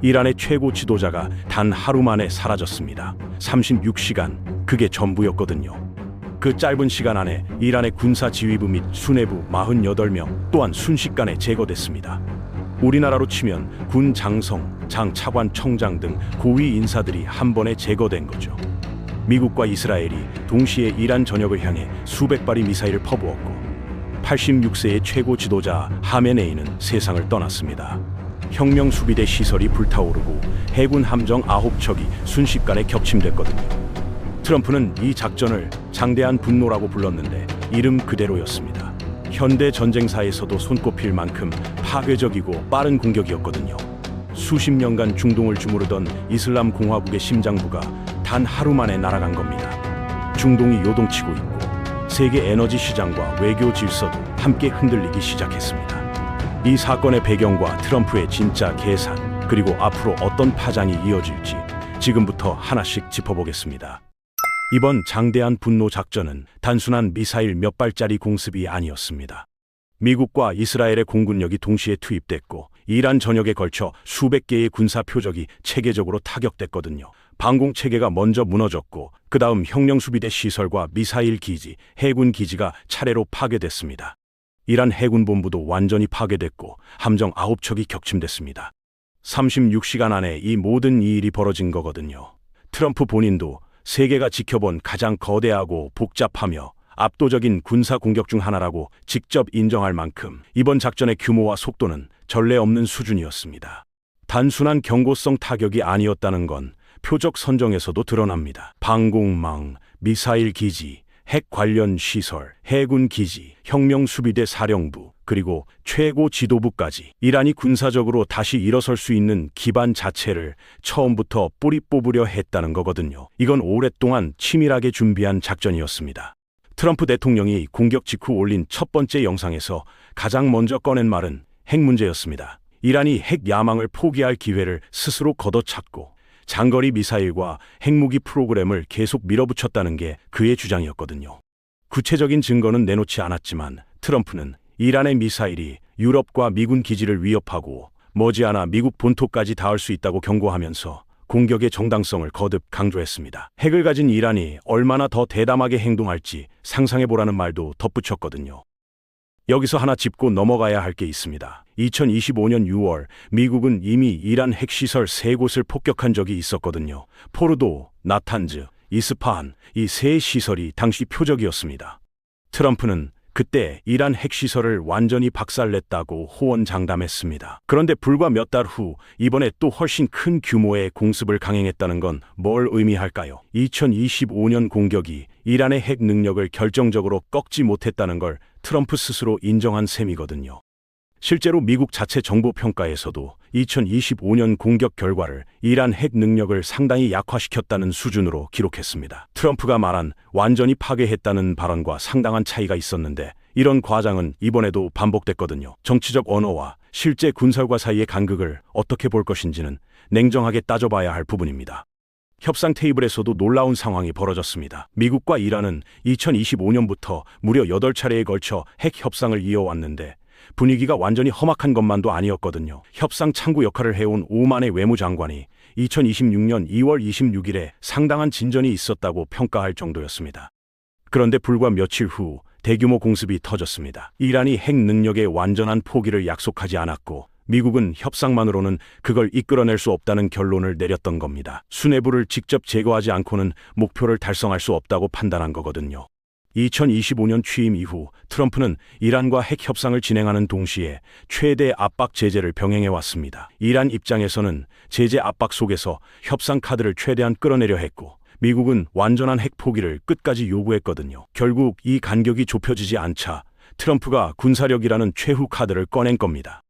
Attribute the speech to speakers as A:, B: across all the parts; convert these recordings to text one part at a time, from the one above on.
A: 이란의 최고 지도자가 단 하루 만에 사라졌습니다. 36시간, 그게 전부였거든요. 그 짧은 시간 안에 이란의 군사 지휘부 및 수뇌부 48명 또한 순식간에 제거됐습니다. 우리나라로 치면 군 장성, 장 차관 청장 등 고위 인사들이 한 번에 제거된 거죠. 미국과 이스라엘이 동시에 이란 전역을 향해 수백 발의 미사일을 퍼부었고 86세의 최고 지도자 하메네이는 세상을 떠났습니다. 혁명 수비대 시설이 불타오르고 해군 함정 9척이 순식간에 격침됐거든요. 트럼프는 이 작전을 장대한 분노라고 불렀는데 이름 그대로였습니다. 현대 전쟁사에서도 손꼽힐 만큼 파괴적이고 빠른 공격이었거든요. 수십 년간 중동을 주무르던 이슬람 공화국의 심장부가 단 하루 만에 날아간 겁니다. 중동이 요동치고 있고 세계 에너지 시장과 외교 질서도 함께 흔들리기 시작했습니다. 이 사건의 배경과 트럼프의 진짜 계산, 그리고 앞으로 어떤 파장이 이어질지 지금부터 하나씩 짚어보겠습니다. 이번 장대한 분노 작전은 단순한 미사일 몇 발짜리 공습이 아니었습니다. 미국과 이스라엘의 공군력이 동시에 투입됐고 이란 전역에 걸쳐 수백 개의 군사 표적이 체계적으로 타격됐거든요. 방공 체계가 먼저 무너졌고 그 다음 혁명수비대 시설과 미사일 기지, 해군 기지가 차례로 파괴됐습니다. 이란 해군본부도 완전히 파괴됐고 함정 9척이 격침됐습니다. 36시간 안에 이 모든 일이 벌어진 거거든요. 트럼프 본인도 세계가 지켜본 가장 거대하고 복잡하며 압도적인 군사 공격 중 하나라고 직접 인정할 만큼 이번 작전의 규모와 속도는 전례 없는 수준이었습니다. 단순한 경고성 타격이 아니었다는 건 표적 선정에서도 드러납니다. 방공망, 미사일 기지, 핵 관련 시설, 해군 기지, 혁명수비대 사령부, 그리고 최고 지도부까지 이란이 군사적으로 다시 일어설 수 있는 기반 자체를 처음부터 뿌리 뽑으려 했다는 거거든요. 이건 오랫동안 치밀하게 준비한 작전이었습니다. 트럼프 대통령이 공격 직후 올린 첫 번째 영상에서 가장 먼저 꺼낸 말은 핵 문제였습니다. 이란이 핵 야망을 포기할 기회를 스스로 걷어찼고 장거리 미사일과 핵무기 프로그램을 계속 밀어붙였다는 게 그의 주장이었거든요. 구체적인 증거는 내놓지 않았지만 트럼프는 이란의 미사일이 유럽과 미군 기지를 위협하고 머지않아 미국 본토까지 닿을 수 있다고 경고하면서 공격의 정당성을 거듭 강조했습니다. 핵을 가진 이란이 얼마나 더 대담하게 행동할지 상상해보라는 말도 덧붙였거든요. 여기서 하나 짚고 넘어가야 할 게 있습니다. 2025년 6월 미국은 이미 이란 핵시설 3곳을 폭격한 적이 있었거든요. 포르도, 나탄즈, 이스파한, 이 세 시설이 당시 표적이었습니다. 트럼프는 그때 이란 핵시설을 완전히 박살냈다고 호언장담했습니다. 그런데 불과 몇 달 후 이번에 또 훨씬 큰 규모의 공습을 강행했다는 건 뭘 의미할까요? 2025년 공격이 이란의 핵 능력을 결정적으로 꺾지 못했다는 걸 트럼프 스스로 인정한 셈이거든요. 실제로 미국 자체 정보평가에서도 2025년 공격 결과를 이란 핵 능력을 상당히 약화시켰다는 수준으로 기록했습니다. 트럼프가 말한 완전히 파괴했다는 발언과 상당한 차이가 있었는데 이런 과장은 이번에도 반복됐거든요. 정치적 언어와 실제 군설과 사이의 간극을 어떻게 볼 것인지는 냉정하게 따져봐야 할 부분입니다. 협상 테이블에서도 놀라운 상황이 벌어졌습니다. 미국과 이란은 2025년부터 무려 8차례에 걸쳐 핵 협상을 이어왔는데 분위기가 완전히 험악한 것만도 아니었거든요. 협상 창구 역할을 해온 오만의 외무장관이 2026년 2월 26일에 상당한 진전이 있었다고 평가할 정도였습니다. 그런데 불과 며칠 후 대규모 공습이 터졌습니다. 이란이 핵 능력의 완전한 포기를 약속하지 않았고 미국은 협상만으로는 그걸 이끌어낼 수 없다는 결론을 내렸던 겁니다. 수뇌부를 직접 제거하지 않고는 목표를 달성할 수 없다고 판단한 거거든요. 2025년 취임 이후 트럼프는 이란과 핵 협상을 진행하는 동시에 최대 압박 제재를 병행해왔습니다. 이란 입장에서는 제재 압박 속에서 협상 카드를 최대한 끌어내려 했고 미국은 완전한 핵 포기를 끝까지 요구했거든요. 결국 이 간격이 좁혀지지 않자 트럼프가 군사력이라는 최후 카드를 꺼낸 겁니다.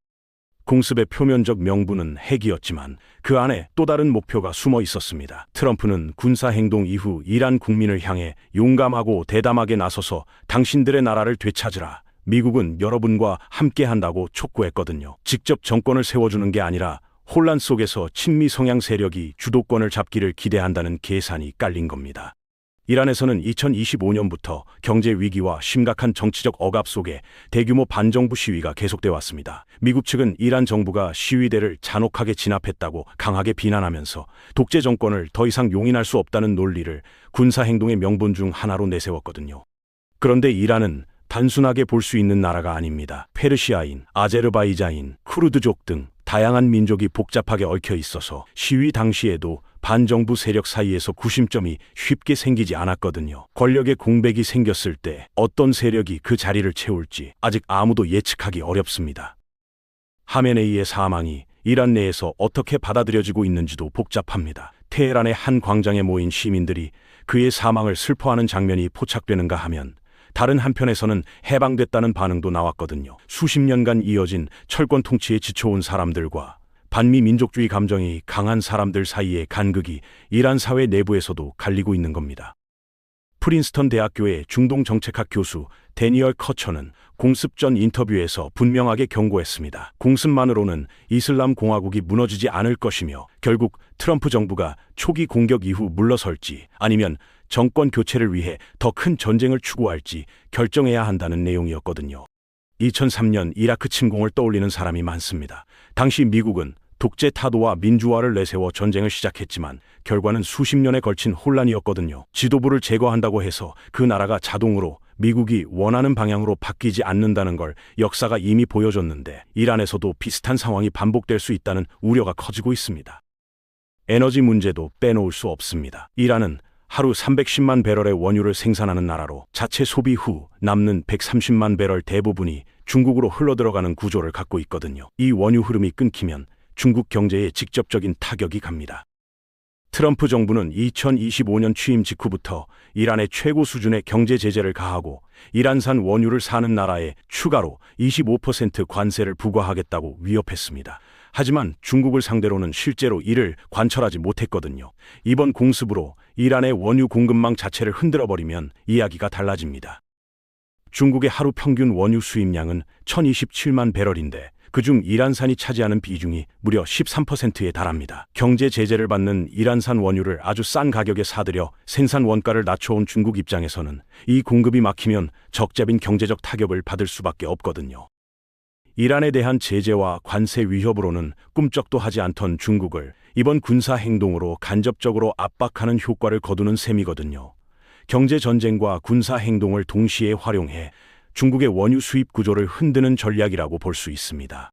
A: 공습의 표면적 명분은 핵이었지만 그 안에 또 다른 목표가 숨어 있었습니다. 트럼프는 군사행동 이후 이란 국민을 향해 용감하고 대담하게 나서서 당신들의 나라를 되찾으라. 미국은 여러분과 함께한다고 촉구했거든요. 직접 정권을 세워주는 게 아니라 혼란 속에서 친미 성향 세력이 주도권을 잡기를 기대한다는 계산이 깔린 겁니다. 이란에서는 2025년부터 경제 위기와 심각한 정치적 억압 속에 대규모 반정부 시위가 계속돼 왔습니다. 미국 측은 이란 정부가 시위대를 잔혹하게 진압했다고 강하게 비난하면서 독재 정권을 더 이상 용인할 수 없다는 논리를 군사 행동의 명분 중 하나로 내세웠거든요. 그런데 이란은 단순하게 볼 수 있는 나라가 아닙니다. 페르시아인, 아제르바이자인, 쿠르드족 등 다양한 민족이 복잡하게 얽혀 있어서 시위 당시에도 반정부 세력 사이에서 구심점이 쉽게 생기지 않았거든요. 권력의 공백이 생겼을 때 어떤 세력이 그 자리를 채울지 아직 아무도 예측하기 어렵습니다. 하메네이의 사망이 이란 내에서 어떻게 받아들여지고 있는지도 복잡합니다. 테헤란의 한 광장에 모인 시민들이 그의 사망을 슬퍼하는 장면이 포착되는가 하면 다른 한편에서는 해방됐다는 반응도 나왔거든요. 수십 년간 이어진 철권 통치에 지쳐온 사람들과 반미 민족주의 감정이 강한 사람들 사이의 간극이 이란 사회 내부에서도 갈리고 있는 겁니다. 프린스턴 대학교의 중동 정책학 교수 데니얼 커처는 공습 전 인터뷰에서 분명하게 경고했습니다. 공습만으로는 이슬람 공화국이 무너지지 않을 것이며 결국 트럼프 정부가 초기 공격 이후 물러설지 아니면 정권 교체를 위해 더 큰 전쟁을 추구할지 결정해야 한다는 내용이었거든요. 2003년 이라크 침공을 떠올리는 사람이 많습니다. 당시 미국은 독재 타도와 민주화를 내세워 전쟁을 시작했지만 결과는 수십 년에 걸친 혼란이었거든요. 지도부를 제거한다고 해서 그 나라가 자동으로 미국이 원하는 방향으로 바뀌지 않는다는 걸 역사가 이미 보여줬는데 이란에서도 비슷한 상황이 반복될 수 있다는 우려가 커지고 있습니다. 에너지 문제도 빼놓을 수 없습니다. 이란은 하루 310만 배럴의 원유를 생산하는 나라로 자체 소비 후 남는 130만 배럴 대부분이 중국으로 흘러들어가는 구조를 갖고 있거든요. 이 원유 흐름이 끊기면 중국 경제에 직접적인 타격이 갑니다. 트럼프 정부는 2025년 취임 직후부터 이란에 최고 수준의 경제 제재를 가하고 이란산 원유를 사는 나라에 추가로 25% 관세를 부과하겠다고 위협했습니다. 하지만 중국을 상대로는 실제로 이를 관철하지 못했거든요. 이번 공습으로 이란의 원유 공급망 자체를 흔들어버리면 이야기가 달라집니다. 중국의 하루 평균 원유 수입량은 1027만 배럴인데 그중 이란산이 차지하는 비중이 무려 13%에 달합니다. 경제 제재를 받는 이란산 원유를 아주 싼 가격에 사들여 생산 원가를 낮춰온 중국 입장에서는 이 공급이 막히면 적재빈 경제적 타격을 받을 수밖에 없거든요. 이란에 대한 제재와 관세 위협으로는 꿈쩍도 하지 않던 중국을 이번 군사 행동으로 간접적으로 압박하는 효과를 거두는 셈이거든요. 경제 전쟁과 군사 행동을 동시에 활용해 중국의 원유 수입 구조를 흔드는 전략이라고 볼 수 있습니다.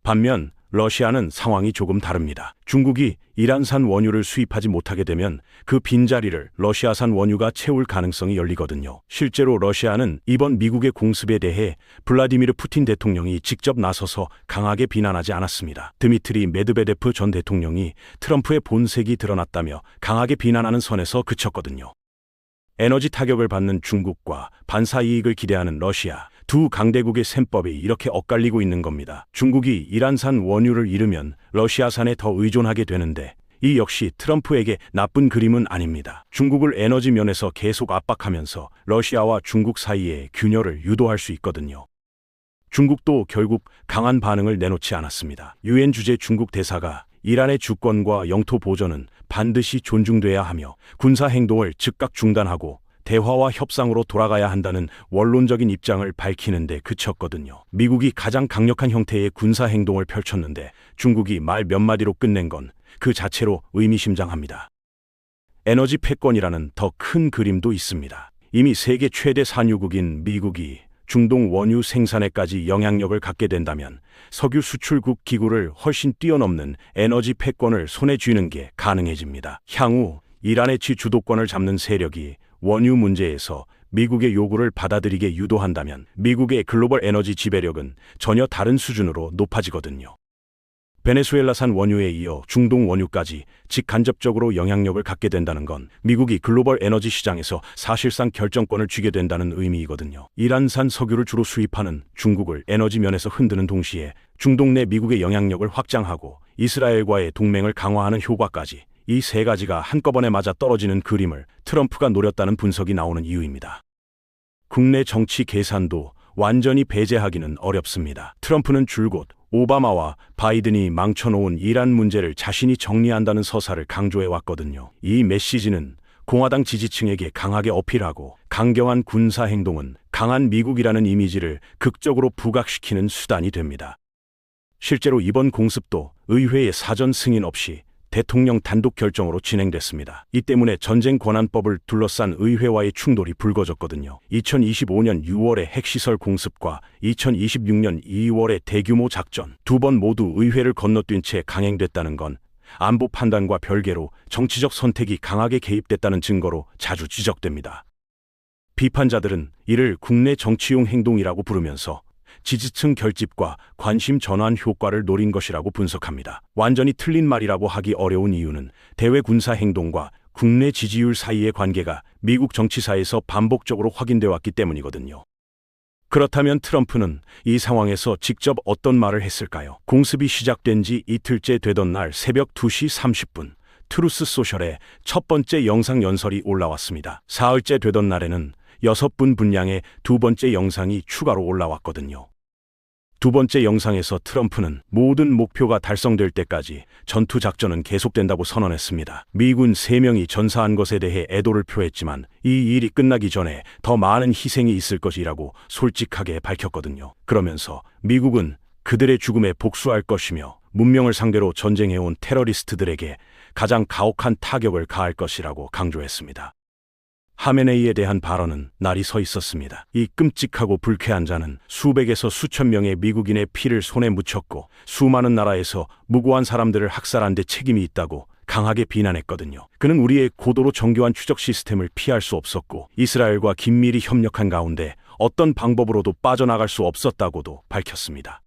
A: 반면 러시아는 상황이 조금 다릅니다. 중국이 이란산 원유를 수입하지 못하게 되면 그 빈자리를 러시아산 원유가 채울 가능성이 열리거든요. 실제로 러시아는 이번 미국의 공습에 대해 블라디미르 푸틴 대통령이 직접 나서서 강하게 비난하지 않았습니다. 드미트리 메드베데프 전 대통령이 트럼프의 본색이 드러났다며 강하게 비난하는 선에서 그쳤거든요. 에너지 타격을 받는 중국과 반사 이익을 기대하는 러시아, 두 강대국의 셈법이 이렇게 엇갈리고 있는 겁니다. 중국이 이란산 원유를 잃으면 러시아산에 더 의존하게 되는데 이 역시 트럼프에게 나쁜 그림은 아닙니다. 중국을 에너지 면에서 계속 압박하면서 러시아와 중국 사이에 균열을 유도할 수 있거든요. 중국도 결국 강한 반응을 내놓지 않았습니다. 유엔 주재 중국 대사가 이란의 주권과 영토 보존은 반드시 존중돼야 하며 군사 행동을 즉각 중단하고 대화와 협상으로 돌아가야 한다는 원론적인 입장을 밝히는 데 그쳤거든요. 미국이 가장 강력한 형태의 군사 행동을 펼쳤는데 중국이 말 몇 마디로 끝낸 건 그 자체로 의미심장합니다. 에너지 패권이라는 더 큰 그림도 있습니다. 이미 세계 최대 산유국인 미국이 중동 원유 생산에까지 영향력을 갖게 된다면 석유 수출국 기구를 훨씬 뛰어넘는 에너지 패권을 손에 쥐는 게 가능해집니다. 향후 이란의 주도권을 잡는 세력이 원유 문제에서 미국의 요구를 받아들이게 유도한다면 미국의 글로벌 에너지 지배력은 전혀 다른 수준으로 높아지거든요. 베네수엘라산 원유에 이어 중동 원유까지 직간접적으로 영향력을 갖게 된다는 건 미국이 글로벌 에너지 시장에서 사실상 결정권을 쥐게 된다는 의미이거든요. 이란산 석유를 주로 수입하는 중국을 에너지 면에서 흔드는 동시에 중동 내 미국의 영향력을 확장하고 이스라엘과의 동맹을 강화하는 효과까지 이 세 가지가 한꺼번에 맞아 떨어지는 그림을 트럼프가 노렸다는 분석이 나오는 이유입니다. 국내 정치 계산도 완전히 배제하기는 어렵습니다. 트럼프는 줄곧 오바마와 바이든이 망쳐놓은 이란 문제를 자신이 정리한다는 서사를 강조해왔거든요. 이 메시지는 공화당 지지층에게 강하게 어필하고 강경한 군사 행동은 강한 미국이라는 이미지를 극적으로 부각시키는 수단이 됩니다. 실제로 이번 공습도 의회의 사전 승인 없이 대통령 단독 결정으로 진행됐습니다. 이 때문에 전쟁 권한법을 둘러싼 의회와의 충돌이 불거졌거든요. 2025년 6월의 핵시설 공습과 2026년 2월의 대규모 작전, 두 번 모두 의회를 건너뛴 채 강행됐다는 건 안보 판단과 별개로 정치적 선택이 강하게 개입됐다는 증거로 자주 지적됩니다. 비판자들은 이를 국내 정치용 행동이라고 부르면서 지지층 결집과 관심 전환 효과를 노린 것이라고 분석합니다. 완전히 틀린 말이라고 하기 어려운 이유는 대외 군사 행동과 국내 지지율 사이의 관계가 미국 정치사에서 반복적으로 확인돼 왔기 때문이거든요. 그렇다면 트럼프는 이 상황에서 직접 어떤 말을 했을까요? 공습이 시작된 지 이틀째 되던 날 새벽 2시 30분 트루스 소셜에 첫 번째 영상 연설이 올라왔습니다. 사흘째 되던 날에는 6분 분량의 두 번째 영상이 추가로 올라왔거든요. 두 번째 영상에서 트럼프는 모든 목표가 달성될 때까지 전투 작전은 계속된다고 선언했습니다. 미군 3명이 전사한 것에 대해 애도를 표했지만 이 일이 끝나기 전에 더 많은 희생이 있을 것이라고 솔직하게 밝혔거든요. 그러면서 미국은 그들의 죽음에 복수할 것이며 문명을 상대로 전쟁해온 테러리스트들에게 가장 가혹한 타격을 가할 것이라고 강조했습니다. 하메네이에 대한 발언은 날이 서 있었습니다. 이 끔찍하고 불쾌한 자는 수백에서 수천 명의 미국인의 피를 손에 묻혔고 수많은 나라에서 무고한 사람들을 학살한 데 책임이 있다고 강하게 비난했거든요. 그는 우리의 고도로 정교한 추적 시스템을 피할 수 없었고 이스라엘과 긴밀히 협력한 가운데 어떤 방법으로도 빠져나갈 수 없었다고도 밝혔습니다.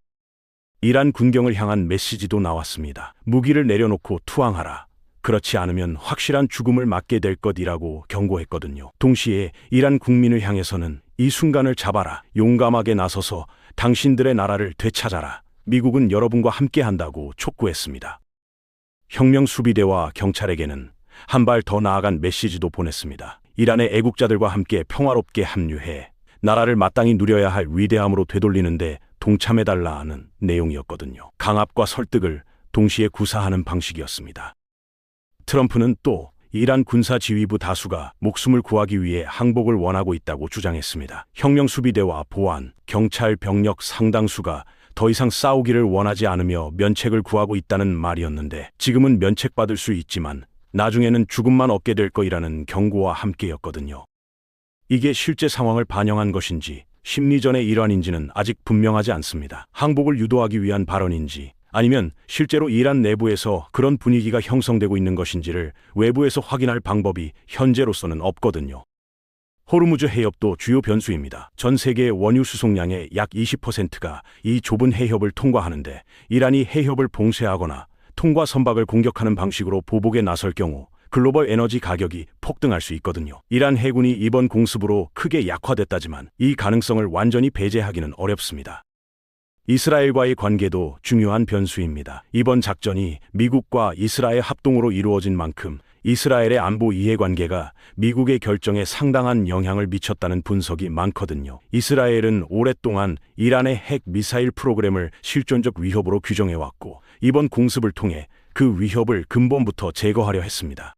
A: 이란 군경을 향한 메시지도 나왔습니다. 무기를 내려놓고 투항하라. 그렇지 않으면 확실한 죽음을 맞게 될 것이라고 경고했거든요. 동시에 이란 국민을 향해서는 이 순간을 잡아라. 용감하게 나서서 당신들의 나라를 되찾아라. 미국은 여러분과 함께한다고 촉구했습니다. 혁명수비대와 경찰에게는 한 발 더 나아간 메시지도 보냈습니다. 이란의 애국자들과 함께 평화롭게 합류해 나라를 마땅히 누려야 할 위대함으로 되돌리는데 동참해달라는 내용이었거든요. 강압과 설득을 동시에 구사하는 방식이었습니다. 트럼프는 또 이란 군사지휘부 다수가 목숨을 구하기 위해 항복을 원하고 있다고 주장했습니다. 혁명수비대와 보안, 경찰 병력 상당수가 더 이상 싸우기를 원하지 않으며 면책을 구하고 있다는 말이었는데 지금은 면책받을 수 있지만 나중에는 죽음만 얻게 될 거이라는 경고와 함께였거든요. 이게 실제 상황을 반영한 것인지 심리전의 일환인지는 아직 분명하지 않습니다. 항복을 유도하기 위한 발언인지 아니면 실제로 이란 내부에서 그런 분위기가 형성되고 있는 것인지를 외부에서 확인할 방법이 현재로서는 없거든요. 호르무즈 해협도 주요 변수입니다. 전 세계의 원유 수송량의 약 20%가 이 좁은 해협을 통과하는데 이란이 해협을 봉쇄하거나 통과 선박을 공격하는 방식으로 보복에 나설 경우 글로벌 에너지 가격이 폭등할 수 있거든요. 이란 해군이 이번 공습으로 크게 약화됐다지만 이 가능성을 완전히 배제하기는 어렵습니다. 이스라엘과의 관계도 중요한 변수입니다. 이번 작전이 미국과 이스라엘 합동으로 이루어진 만큼 이스라엘의 안보 이해관계가 미국의 결정에 상당한 영향을 미쳤다는 분석이 많거든요. 이스라엘은 오랫동안 이란의 핵 미사일 프로그램을 실존적 위협으로 규정해왔고 이번 공습을 통해 그 위협을 근본부터 제거하려 했습니다.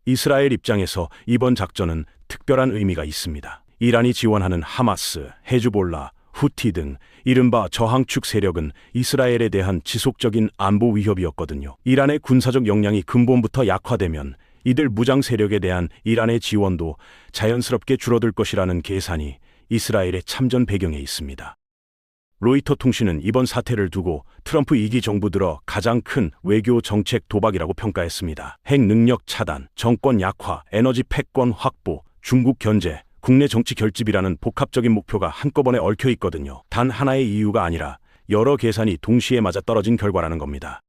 A: 이스라엘 입장에서 이번 작전은 특별한 의미가 있습니다. 이란이 지원하는 하마스, 헤즈볼라, 후티 등 이른바 저항축 세력은 이스라엘에 대한 지속적인 안보 위협이었거든요. 이란의 군사적 역량이 근본부터 약화되면 이들 무장 세력에 대한 이란의 지원도 자연스럽게 줄어들 것이라는 계산이 이스라엘의 참전 배경에 있습니다. 로이터 통신은 이번 사태를 두고 트럼프 2기 정부 들어 가장 큰 외교 정책 도박이라고 평가했습니다. 핵 능력 차단, 정권 약화, 에너지 패권 확보, 중국 견제, 국내 정치 결집이라는 복합적인 목표가 한꺼번에 얽혀 있거든요. 단 하나의 이유가 아니라 여러 계산이 동시에 맞아떨어진 결과라는 겁니다.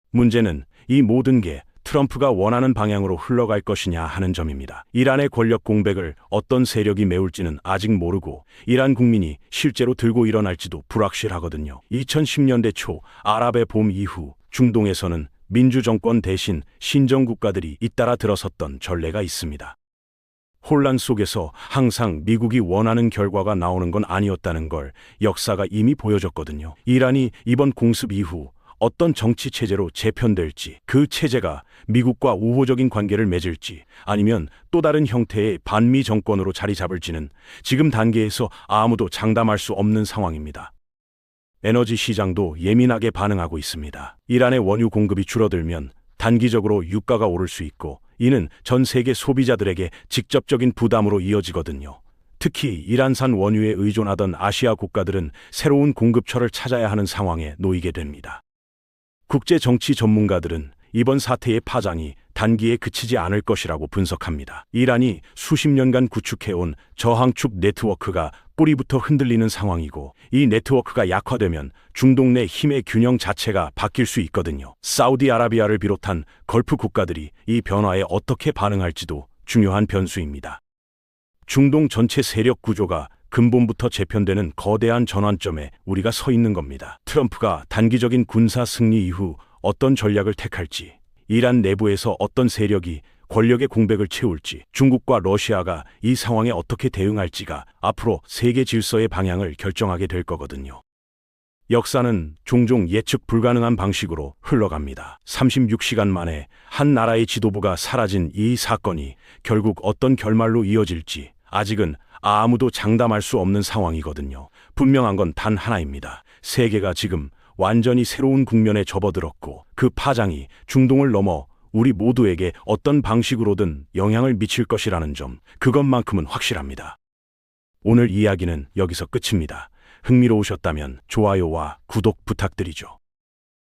A: 문제는 이 모든 게 트럼프가 원하는 방향으로 흘러갈 것이냐 하는 점입니다. 이란의 권력 공백을 어떤 세력이 메울지는 아직 모르고 이란 국민이 실제로 들고 일어날지도 불확실하거든요. 2010년대 초 아랍의 봄 이후 중동에서는 민주정권 대신 신정국가들이 잇따라 들어섰던 전례가 있습니다. 혼란 속에서 항상 미국이 원하는 결과가 나오는 건 아니었다는 걸 역사가 이미 보여줬거든요. 이란이 이번 공습 이후 어떤 정치 체제로 재편될지, 그 체제가 미국과 우호적인 관계를 맺을지 아니면 또 다른 형태의 반미 정권으로 자리 잡을지는 지금 단계에서 아무도 장담할 수 없는 상황입니다. 에너지 시장도 예민하게 반응하고 있습니다. 이란의 원유 공급이 줄어들면 단기적으로 유가가 오를 수 있고, 이는 전 세계 소비자들에게 직접적인 부담으로 이어지거든요. 특히 이란산 원유에 의존하던 아시아 국가들은 새로운 공급처를 찾아야 하는 상황에 놓이게 됩니다. 국제 정치 전문가들은 이번 사태의 파장이 단기에 그치지 않을 것이라고 분석합니다. 이란이 수십 년간 구축해온 저항축 네트워크가 뿌리부터 흔들리는 상황이고, 이 네트워크가 약화되면 중동 내 힘의 균형 자체가 바뀔 수 있거든요. 사우디아라비아를 비롯한 걸프 국가들이 이 변화에 어떻게 반응할지도 중요한 변수입니다. 중동 전체 세력 구조가 근본부터 재편되는 거대한 전환점에 우리가 서 있는 겁니다. 트럼프가 단기적인 군사 승리 이후 어떤 전략을 택할지, 이란 내부에서 어떤 세력이 권력의 공백을 채울지, 중국과 러시아가 이 상황에 어떻게 대응할지가 앞으로 세계 질서의 방향을 결정하게 될 거거든요. 역사는 종종 예측 불가능한 방식으로 흘러갑니다. 36시간 만에 한 나라의 지도부가 사라진 이 사건이 결국 어떤 결말로 이어질지 아직은 아무도 장담할 수 없는 상황이거든요. 분명한 건 단 하나입니다. 세계가 지금 완전히 새로운 국면에 접어들었고, 그 파장이 중동을 넘어 우리 모두에게 어떤 방식으로든 영향을 미칠 것이라는 점, 그것만큼은 확실합니다. 오늘 이야기는 여기서 끝입니다. 흥미로우셨다면 좋아요와 구독 부탁드리죠.